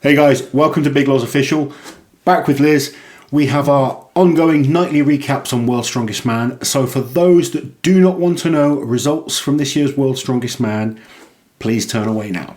Hey guys, welcome to Big Loz Official. Back with Liz. We have our ongoing nightly recaps on World's Strongest Man. So for those that do not want to know results from this year's World's Strongest Man, please turn away now.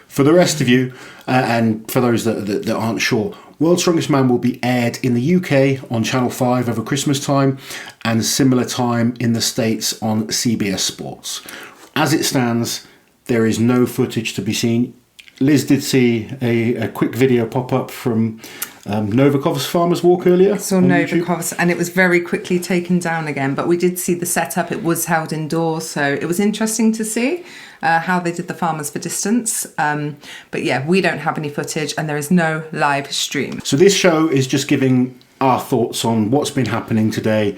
For the rest of you, and for those that aren't sure, World's Strongest Man will be aired in the UK on Channel 5 over Christmas time and similar time in the States on CBS Sports. As it stands, there is no footage to be seen. Liz did see a quick video pop up from Novikov's Farmer's Walk earlier. I saw Novikov's and it was very quickly taken down again, but we did see the setup. It was held indoors, so it was interesting to see how they did the Farmers for distance. But yeah, we don't have any footage and there is no live stream. So this show is just giving our thoughts on what's been happening today.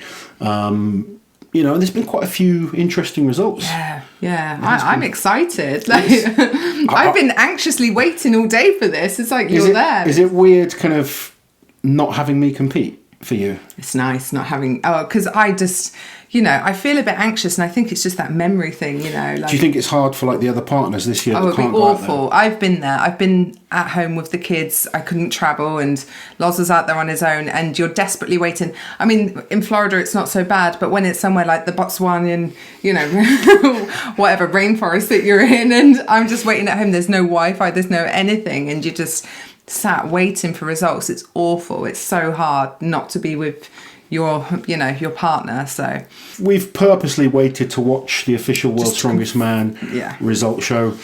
You know, there's been quite a few interesting results. Yeah. I'm excited. I've been anxiously waiting all day for this. It's like you're there. Is it weird kind of not having me compete for you? It's nice not having... because I just... I feel a bit anxious and I think it's just that memory thing, Do you think it's hard for the other partners this year? Oh, it'd be awful. I've been there. I've been at home with the kids. I couldn't travel and Loz was out there on his own and you're desperately waiting. I mean, in Florida it's not so bad, but when it's somewhere like the Botswanian, whatever rainforest that you're in and I'm just waiting at home, there's no Wi-Fi, there's no anything and you just sat waiting for results. It's awful. It's so hard not to be with your partner. So we've purposely waited to watch the official World's Strongest Man result show,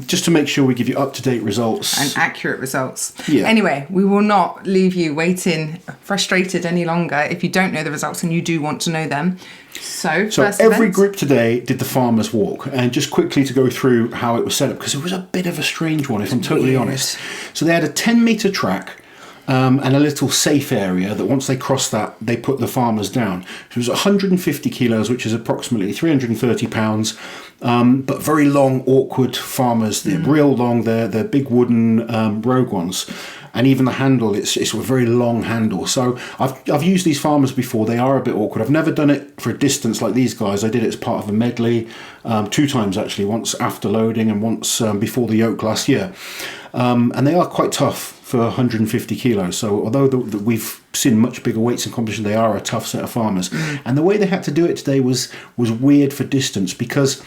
just to make sure we give you up-to-date results and accurate results. Anyway, we will not leave you waiting frustrated any longer if you don't know the results and you do want to know them. So every group today did the Farmer's Walk, and just quickly to go through how it was set up, because it was a bit of a strange one if I'm totally honest. So they had a 10-metre track and a little safe area that once they crossed that, they put the farmers down. It was 150 kilos, which is approximately 330 pounds, but very long, awkward farmers. They're real long, they're big wooden rogue ones. And even the handle, it's a very long handle. So I've used these farmers before. They are a bit awkward. I've never done it for a distance like these guys. I did it as part of a medley, 2 times actually, once after loading and once before the yoke last year. And they are quite tough for 150 kilos. So although we've seen much bigger weights in competition, they are a tough set of farmers. And the way they had to do it today was weird for distance because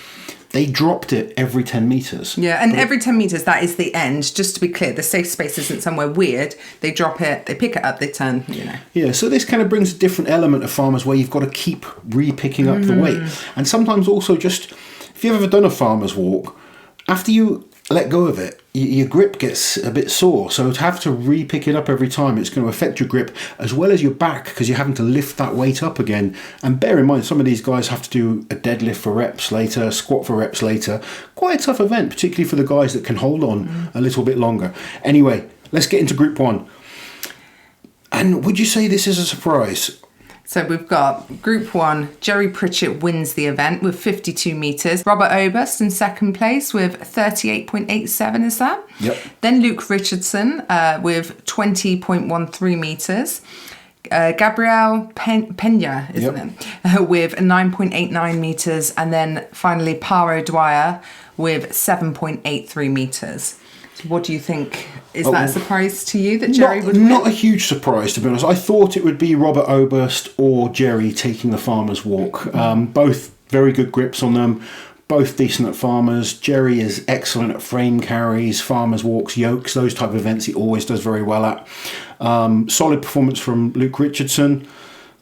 they dropped it every 10 metres. Yeah, and every 10 metres, that is the end. Just to be clear, the safe space isn't somewhere weird. They drop it, they pick it up, they turn, Yeah, so this kind of brings a different element of farmers where you've got to keep re-picking up the weight. And sometimes also just, if you've ever done a farmer's walk, after you let go of it, your grip gets a bit sore. So to have to re-pick it up every time, it's going to affect your grip as well as your back because you're having to lift that weight up again. And bear in mind, some of these guys have to do a deadlift for reps later, squat for reps later. Quite a tough event, particularly for the guys that can hold on a little bit longer. Anyway, let's get into Group 1. And would you say this is a surprise? So we've got Group 1, Jerry Pritchett wins the event with 52 metres. Robert Oberst in second place with 38.87, is that? Yep. Then Luke Richardson with 20.13 metres. Gabriel Pena, isn't it? With 9.89 metres. And then finally Paro Dwyer with 7.83 metres. What do you think? Is that a surprise to you that Jerry would win? Not a huge surprise, to be honest. I thought it would be Robert Oberst or Jerry taking the Farmer's Walk. Both very good grips on them, both decent at farmers. Jerry is excellent at frame carries, farmer's walks, yokes, those type of events he always does very well at. Solid performance from Luke Richardson.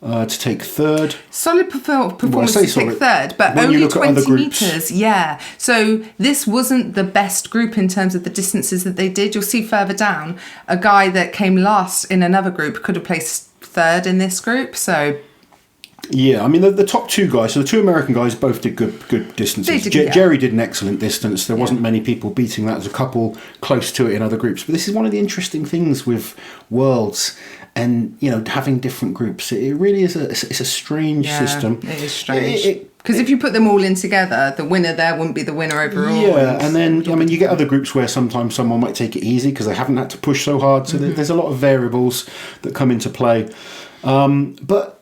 To take third. Solid performance to take third, but when only 20 metres. Yeah. So this wasn't the best group in terms of the distances that they did. You'll see further down, a guy that came last in another group could have placed third in this group. So yeah, I mean the top 2 guys, so the 2 American guys both did good distances. Jerry did an excellent distance. There wasn't many people beating that. There's a couple close to it in other groups. But this is one of the interesting things with Worlds and having different groups. It really is it's a strange system. It is strange. Because if you put them all in together, the winner there wouldn't be the winner overall. Yeah, and then you get other groups where sometimes someone might take it easy because they haven't had to push so hard. So there's a lot of variables that come into play. But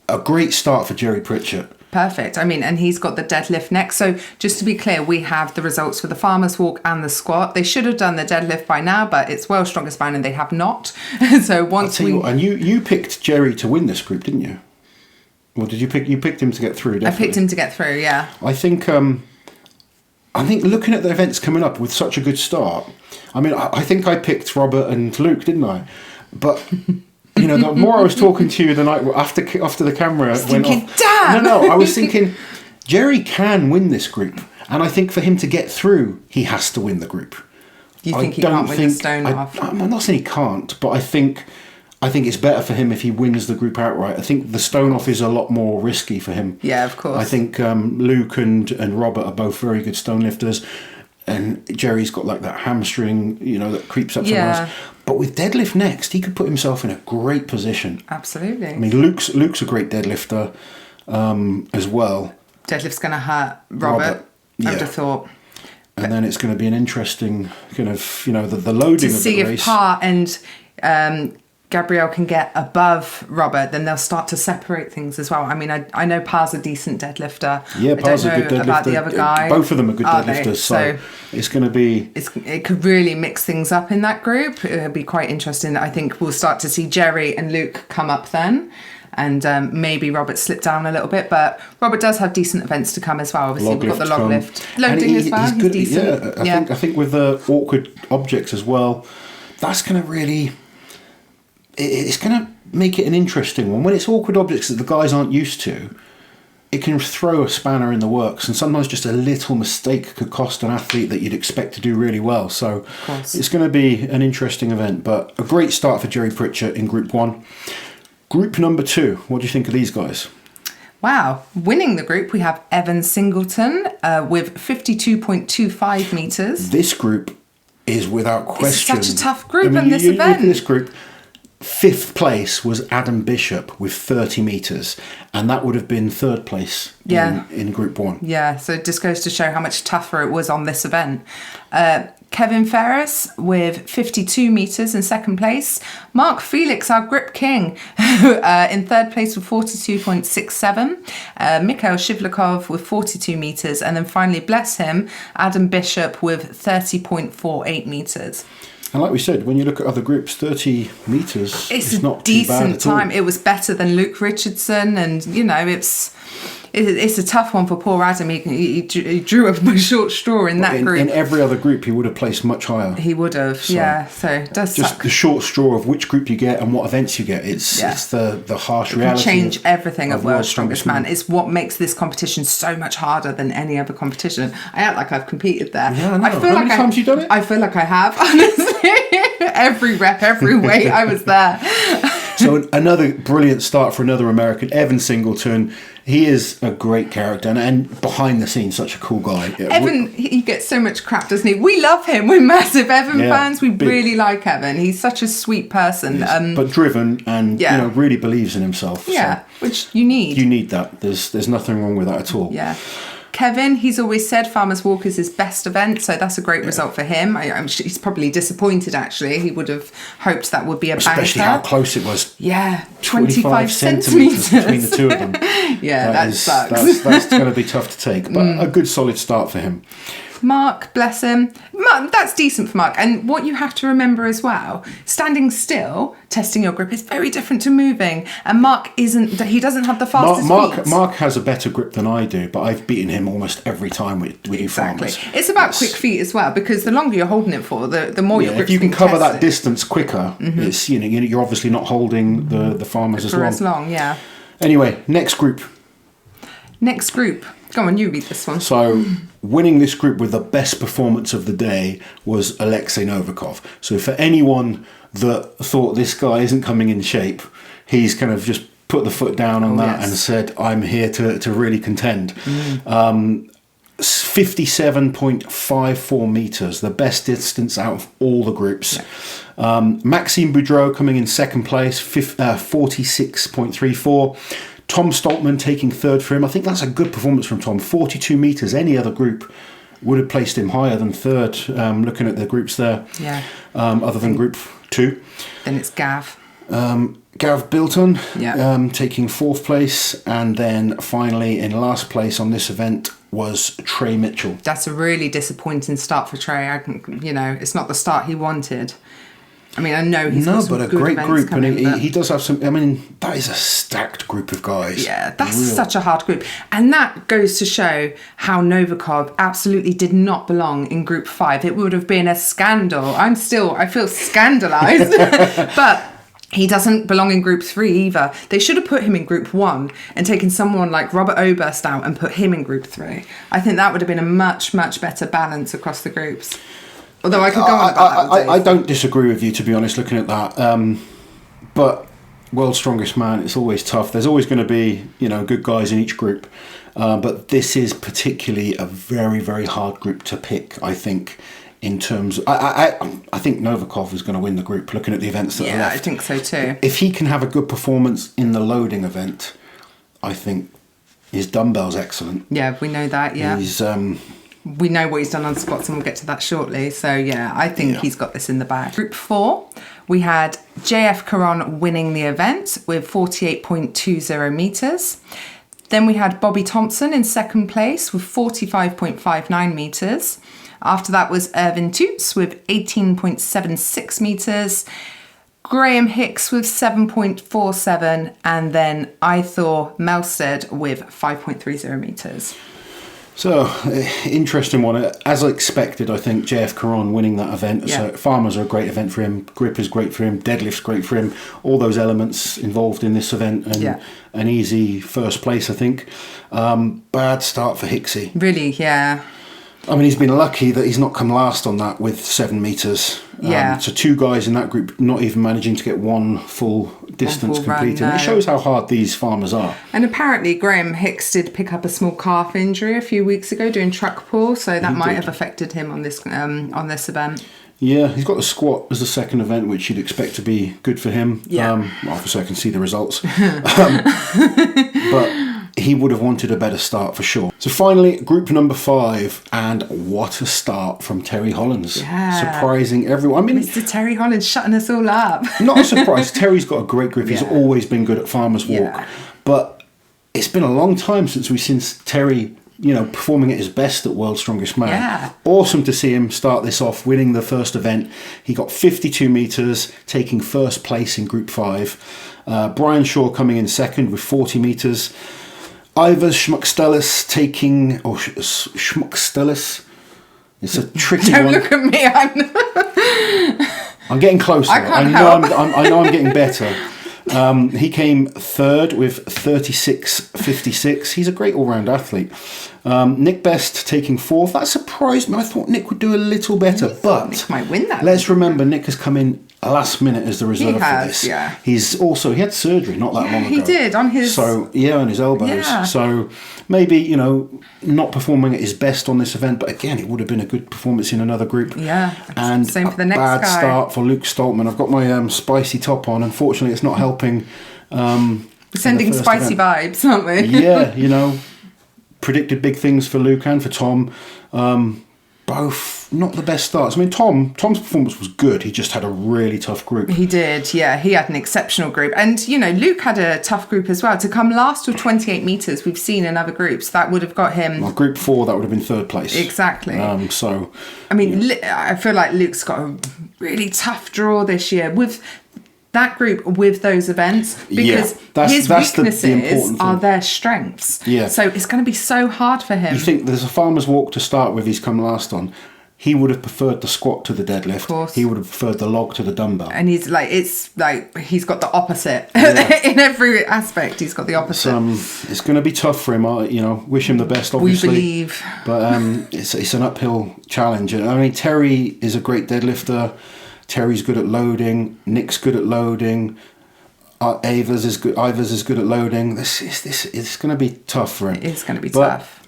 a great start for Jerry Pritchett. Perfect. I mean, and he's got the deadlift next. So just to be clear, we have the results for the farmer's walk and the squat. They should have done the deadlift by now, but it's world's strongest man and they have not. So once and you picked Jerry to win this group, didn't you? Or did you picked him to get through? Definitely. I picked him to get through, yeah. I think looking at the events coming up with such a good start, I mean, I think I picked Robert and Luke, didn't I? But you know, the more I was talking to you the night after the camera went off, damn! No, I was thinking Jerry can win this group, and I think for him to get through, he has to win the group. You think he can't win the stone off? I'm not saying he can't, but I think it's better for him if he wins the group outright. I think the stone off is a lot more risky for him. Yeah, of course. I think Luke and Robert are both very good stone lifters, and Jerry's got like that hamstring, you know, that creeps up sometimes. But with deadlift next, he could put himself in a great position. Absolutely. I mean, Luke's a great deadlifter as well. Deadlift's going to hurt Robert. I would have thought. And then it's going to be an interesting kind of, you know, the loading of the race. To see if Parr and Gabrielle can get above Robert, then they'll start to separate things as well. I mean, I know Parr's a decent deadlifter. Yeah, Parr's a good deadlifter. About the other guy. Both of them are good deadlifters, so it's going to be... It could really mix things up in that group. It'll be quite interesting. I think we'll start to see Jerry and Luke come up then. And maybe Robert slipped down a little bit, but Robert does have decent events to come as well. Obviously, we've got the log lift. Loading as well, he's decent. I think with the awkward objects as well, that's going to really... It's going to make it an interesting one. When it's awkward objects that the guys aren't used to, it can throw a spanner in the works, and sometimes just a little mistake could cost an athlete that you'd expect to do really well. So it's going to be an interesting event, but a great start for Jerry Pritchett in Group 1. Group number 2, what do you think of these guys? Wow. Winning the group, we have Evan Singleton with 52.25 metres. This group is without question... It's such a tough group in this event. Look at this group. 5th place was Adam Bishop with 30 metres, and that would have been 3rd place in Group 1. Yeah, so it just goes to show how much tougher it was on this event. Kevin Ferris with 52 metres in 2nd place. Mark Felix, our grip king, in 3rd place with 42.67. Mikhail Shivlikov with 42 metres. And then finally, bless him, Adam Bishop with 30.48 metres. And like we said, when you look at other groups, 30 metres is not too bad at all. It's a decent time. It was better than Luke Richardson, and, you know, it's a tough one for poor Adam. He drew a short straw in that group. In every other group, he would have placed much higher. He would have, so it does just suck. The short straw of which group you get and what events you get. It's the harsh reality. It can change everything of World's Strongest Man. It's what makes this competition so much harder than any other competition. I act like I've competed there. Yeah, I know. How many times have you done it? I feel like I have, honestly. Every rep, every weight, I was there. So another brilliant start for another American, Evan Singleton. He is a great character and behind the scenes, such a cool guy. Evan, he gets so much crap, doesn't he? We love him. We're massive Evan fans. We really like Evan. He's such a sweet person. But driven and you know, really believes in himself. Yeah, so which you need. You need that. There's nothing wrong with that at all. Yeah. Kevin, he's always said Farmers Walk is his best event, so that's a great result for him. I'm sure he's probably disappointed, actually. He would have hoped that would be a banker. Especially how close it was. Yeah, 25 centimetres between the two of them. That sucks. That's going to be tough to take, but a good solid start for him. Mark, bless him. Mark, that's decent for Mark. And what you have to remember as well, standing still, testing your grip is very different to moving. And Mark he doesn't have the fastest feet. Mark has a better grip than I do, but I've beaten him almost every time with farmers. It's about quick feet as well, because the longer you're holding it for, the more your grip's if you can cover that tested. Distance quicker, it's you're obviously not holding the farmers for as long. Yeah. Anyway, next group. Go on, you read this one. So, winning this group with the best performance of the day was Alexey Novikov. So, for anyone that thought this guy isn't coming in shape, he's kind of just put the foot down on that and said, I'm here to really contend. 57.54 metres, the best distance out of all the groups. Maxime Boudreau coming in 2nd place, 46.34. Tom Stoltman taking 3rd for him. I think that's a good performance from Tom. 42 metres. Any other group would have placed him higher than 3rd, looking at the groups there. Yeah. Other than Group 2. Then it's Gav. Gareth Bilton Yeah. taking 4th place, and then finally in last place on this event was Trey Mitchell. That's a really disappointing start for Trey. It's not the start he wanted. I mean, I know he's got some but a good great events group, and coming, he does have some. I mean, that is a stacked group of guys. Yeah, that's such a hard group. And that goes to show how Novikov absolutely did not belong in Group 5. It would have been a scandal. I feel scandalised. But he doesn't belong in Group 3 either. They should have put him in Group 1 and taken someone like Robert Oberst out and put him in Group 3. I think that would have been a much, much better balance across the groups. Although I could go on about that. I don't disagree with you, to be honest, looking at that. But World's Strongest Man, it's always tough. There's always going to be, good guys in each group. But this is particularly a very, very hard group to pick, I think, in terms of... I think Novikov is going to win the group, looking at the events that are left. Yeah, I think so too. If he can have a good performance in the loading event, I think his dumbbell's excellent. Yeah, we know that, yeah. He's... We know what he's done on squats and we'll get to that shortly. So, yeah, I think he's got this in the bag. Group 4, we had JF Caron winning the event with 48.20 metres. Then we had Bobby Thompson in second place with 45.59 metres. After that was Irvin Toots with 18.76 metres. Graham Hicks with 7.47. And then Ithor Melstead with 5.30 metres. So, interesting one. As expected, I think JF Caron winning that event. Yeah. So farmers are a great event for him. Grip is great for him. Deadlift's great for him. All those elements involved in this event. And an easy first place, I think. Bad start for Hicksy. Really, yeah. I mean, he's been lucky that he's not come last on that with 7 metres. Yeah. So 2 guys in that group not even managing to get one full distance completed. Run, no. It shows how hard these farmers are. And apparently Graham Hicks did pick up a small calf injury a few weeks ago doing truck pull, so that might have affected him on this event. Yeah, he's got the squat as the second event, which you'd expect to be good for him. Yeah. Obviously, I can see the results. But he would have wanted a better start for sure. So finally, group number 5, and what a start from Terry Hollands. Yeah. Surprising everyone. I mean, Mr. Terry Holland shutting us all up. not a surprise. Terry's got a great grip. He's always been good at Farmer's Walk. Yeah. But it's been a long time since we've seen Terry, performing at his best at World's Strongest Man. Yeah. Awesome to see him start this off, winning the first event. He got 52 metres, taking first place in Group 5. Brian Shaw coming in second with 40 metres. Ivor Schmuckstellis taking... Oh, Schmuckstellis? It's a tricky Don't one. look at me. I'm getting closer. I know I'm getting better. He came third with 36.56. He's a great all-round athlete. Nick Best taking fourth. That surprised me. I thought Nick would do a little better, but Nick might win that. Let's remember Nick has come in last minute as the reserve for this. Yeah. He had surgery not that long ago. He did on his... on his elbows. Yeah. So maybe, not performing at his best on this event, but again, it would have been a good performance in another group. Yeah. And same for the next bad guy. start for Luke Stoltman. I've got my spicy top on. Unfortunately, it's not helping. Sending spicy vibes, aren't we? Yeah, predicted big things for Luke and for Tom. Both not the best starts. I mean, Tom's performance was good. He just had a really tough group. He did, yeah. He had an exceptional group. And, Luke had a tough group as well. To come last with 28 metres, we've seen in other groups, that would have got him... Well, Group 4, that would have been third place. Exactly. I feel like Luke's got a really tough draw this year with that group, with those events, because his weaknesses are their strengths. Yeah. So it's going to be so hard for him. You think there's a Farmer's Walk to start with, he's come last on. He would have preferred the squat to the deadlift. Of course. He would have preferred the log to the dumbbell. And he's he's got the opposite. In every aspect, he's got the opposite. It's going to be tough for him. Wish him the best, obviously. We believe. But it's an uphill challenge. I mean, Terry is a great deadlifter. Terry's good at loading. Nick's good at loading. Ivers is good at loading. It's going to be tough for him. It's going to be tough.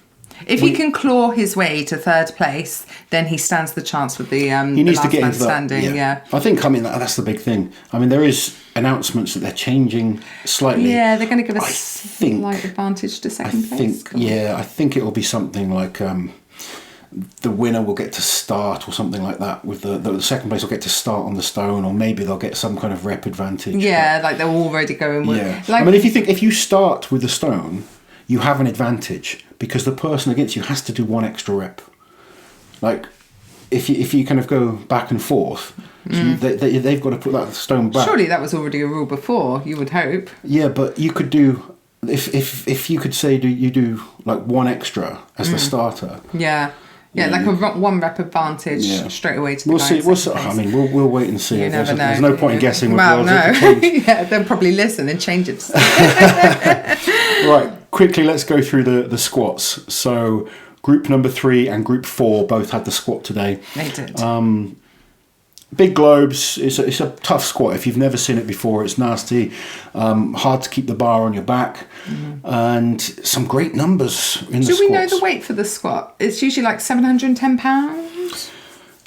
If he can claw his way to third place, then he stands the chance with the he needs last to get man into that, standing. Yeah. I think that's the big thing. I mean, there is announcements that they're changing slightly. Yeah, they're going to give us slight advantage to second place. I think it will be something like the winner will get to start or something like that. With the second place will get to start on the stone, or maybe they'll get some kind of rep advantage. Yeah, like they're already going with. Yeah, Like, I mean, if you start with the stone, you have an advantage because the person against you has to do one extra rep. Like, if you kind of go back and forth, so they've got to put that stone back. Surely that was already a rule before. You would hope. Yeah, but you could do if you could say you do like one extra as the starter. Yeah. Yeah, like a one rep advantage straight away to the We'll guy see. in We'll second see. place. I mean, we'll wait and see. You never know. There's no point in guessing. With Well, worlds. no. Yeah, they'll probably listen and change it. Right, quickly, let's go through the squats. So, group number 3 and group 4 both had the squat today. They did. Big globes. It's a tough squat. If you've never seen it before, it's nasty. Hard to keep the bar on your back, and some great numbers in the squats. Do we know the weight for the squat? It's usually like 710 pounds.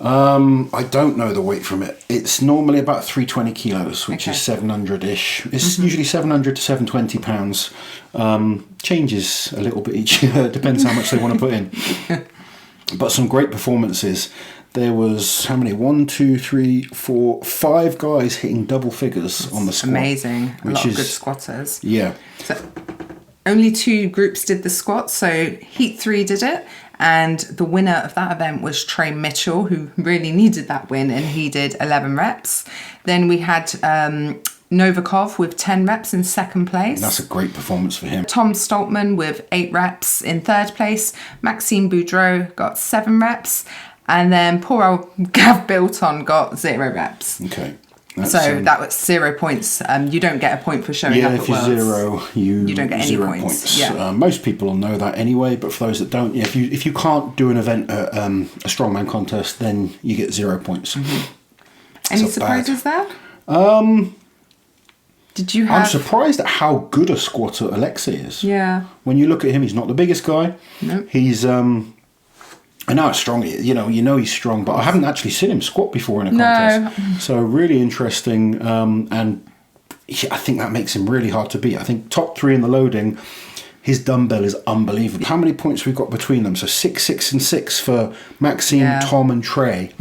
I don't know the weight from it. It's normally about 320 kilos, which is 700-ish. It's usually 700 to 720 pounds. Changes a little bit each year. Depends how much they want to put in. But some great performances. There was, how many? 1, 2, 3, 4, 5 guys hitting double figures on the squat. Amazing. A lot of good squatters. Yeah. So only 2 groups did the squat. So Heat 3 did it. And the winner of that event was Trey Mitchell, who really needed that win, and he did 11 reps. Then we had Novikov with 10 reps in second place. And that's a great performance for him. Tom Stoltman with 8 reps in third place. Maxime Boudreau got 7 reps. And then poor old Gav Bilton got 0 reps. Okay. So that was 0 points. You don't get a point for showing up at if Worlds. you're 0, you don't get any 0 points. Yeah. Most people will know that anyway, but for those that don't, if you can't do an event at a strongman contest, then you get 0 points. Any surprises there? Did you I'm have... surprised at how good a squatter Alexey is. Yeah. When you look at him, he's not the biggest guy. No. He's I know how strong he is. You know he's strong, but I haven't actually seen him squat before in a contest. No. So really interesting, and I think that makes him really hard to beat. I think top 3 in the loading. His dumbbell is unbelievable. How many points we've got between them? So 6, 6, and 6 for Maxime, Tom, and Trey.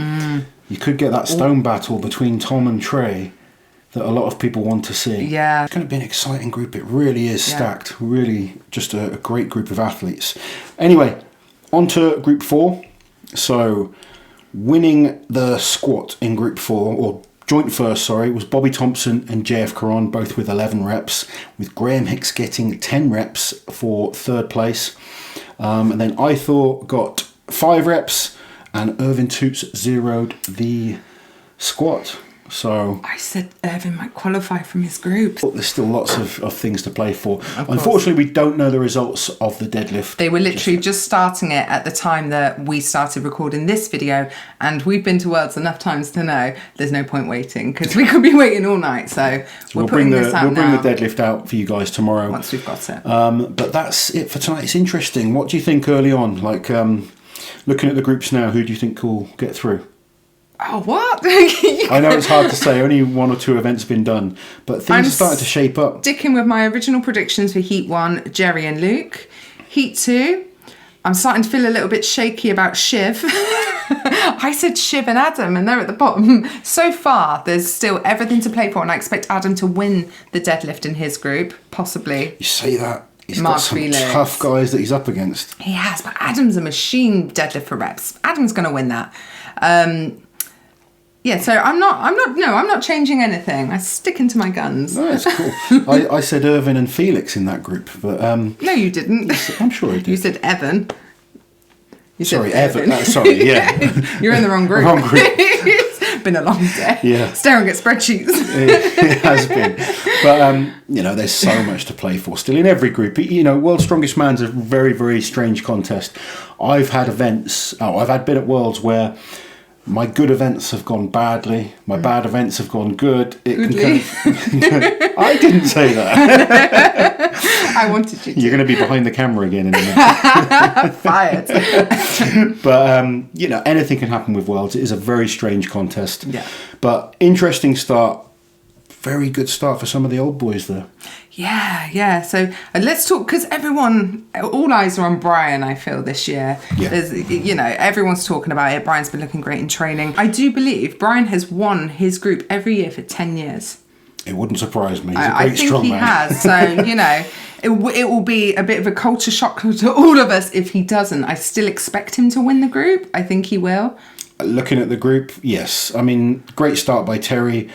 You could get that stone battle between Tom and Trey that a lot of people want to see. Yeah. It's going to be an exciting group. It really is stacked. Really just a great group of athletes. Anyway, on to group 4. So winning the squat in group 4, or joint first, sorry, was Bobby Thompson and JF Caron, both with 11 reps, with Graham Hicks getting 10 reps for third place. And then Ithor got 5 reps, and Irvin Toots zeroed the squat. So I said Irvin might qualify from his group. there's still lots of things to play for. Unfortunately, we don't know the results of the deadlift. They were literally just starting it at the time that we started recording this video, and we've been to Worlds enough times to know there's no point waiting, because we could be waiting all night. So we're putting this out now. We'll bring the deadlift out for you guys tomorrow. Once we've got it. But that's it for tonight. It's interesting. What do you think early on? Like, looking at the groups now, who do you think will get through? Oh, what? I know it's hard to say. Only 1 or 2 events been done, but things are starting to shape up. Sticking with my original predictions for Heat 1, Jerry and Luke. Heat 2, I'm starting to feel a little bit shaky about Shiv. I said Shiv and Adam, and they're at the bottom. So far, there's still everything to play for, and I expect Adam to win the deadlift in his group, possibly. You say that. He's Mark got some Felix. tough guys that he's up against. He has, but Adam's a machine deadlift for reps. Adam's going to win that. Yeah, so I'm not changing anything. I'm sticking to my guns. No, that's cool. I said Irvin and Felix in that group, but no, you didn't. I'm sure I did. You said Evan. You sorry, Evan. Sorry, yeah. You're in the wrong group. Wrong group. It's been a long day. Yeah. Staring at spreadsheets. It has been. But, there's so much to play for still in every group. World's Strongest Man's a very, very strange contest. I've had been at Worlds where my good events have gone badly. My bad events have gone good. I didn't say that. I wanted you to. You're going to be behind the camera again in a minute. Fired. But, anything can happen with Worlds. It is a very strange contest. Yeah. But interesting start very good start for some of the old boys there. Yeah. So let's talk, because all eyes are on Brian, I feel, this year. Yeah. Everyone's talking about it. Brian's been looking great in training. I do believe Brian has won his group every year for 10 years. It wouldn't surprise me. He's a I great think strongman. he has. So, it will be a bit of a culture shock to all of us if he doesn't. I still expect him to win the group. I think he will. Looking at the group, yes. I mean, great start by Terry.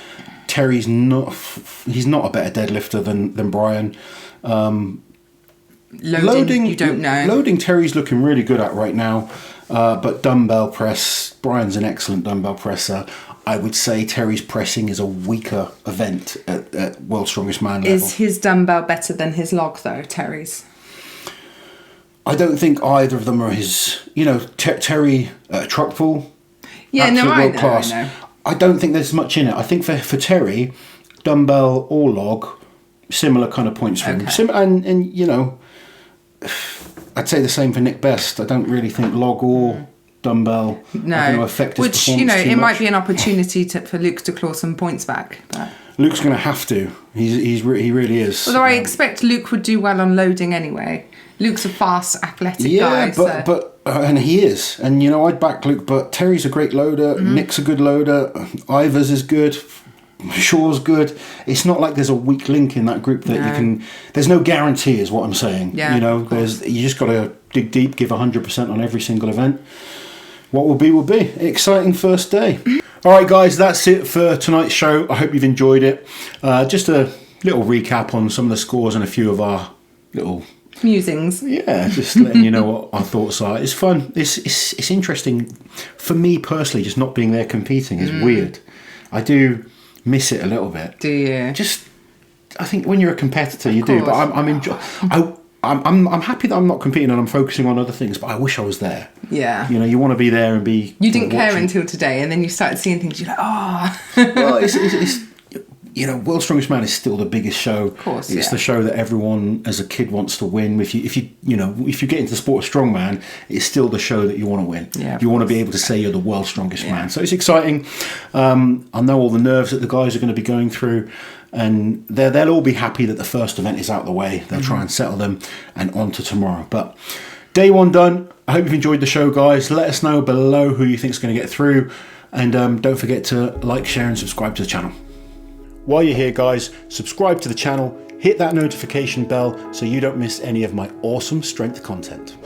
Terry's not a better deadlifter than Brian. Loading, you don't know. Loading, Terry's looking really good at right now. But dumbbell press, Brian's an excellent dumbbell presser. I would say Terry's pressing is a weaker event at World's Strongest Man level. Is his dumbbell better than his log, though, Terry's? I don't think either of them are his... Terry, truck pull, yeah, no, I world class. know. I don't think there's much in it. I think for Terry, dumbbell or log, similar kind of points for him. And I'd say the same for Nick Best. I don't really think log or dumbbell are going to affect his performance too it much. might be an opportunity for Luke to claw some points back. But Luke's going to have to. He really is. Although I expect Luke would do well on loading anyway. Luke's a fast, athletic guy. Yeah, and he is. And, I'd back Luke, but Terry's a great loader. Mm-hmm. Nick's a good loader. Ivers is good. Shaw's good. It's not like there's a weak link in that group that you can... There's no guarantee is what I'm saying. Yeah, you just got to dig deep, give 100% on every single event. What will be. Exciting first day. All right, guys, that's it for tonight's show. I hope you've enjoyed it. Just a little recap on some of the scores and a few of our little... musings. Yeah, just letting you know what our thoughts are. It's fun. It's interesting. For me personally, just not being there competing is weird. I do miss it a little bit. Do you? I think when you're a competitor, you do. But I'm happy that I'm not competing and I'm focusing on other things. But I wish I was there. Yeah. You want to be there and be. You didn't care until today, and then you started seeing things. You're like, oh. Well, it's World's Strongest Man is still the biggest show. Of course, it's the show that everyone as a kid wants to win. If you get into the sport of strongman, it's still the show that you want to win. Yeah, you want to be able to say you're the world's strongest man. So it's exciting. I know all the nerves that the guys are going to be going through, and they'll all be happy that the first event is out of the way. They'll try and settle them and on to tomorrow. But day one done. I hope you've enjoyed the show, guys. Let us know below who you think is going to get through, and don't forget to like, share, and subscribe to the channel. While you're here, guys, subscribe to the channel, hit that notification bell so you don't miss any of my awesome strength content.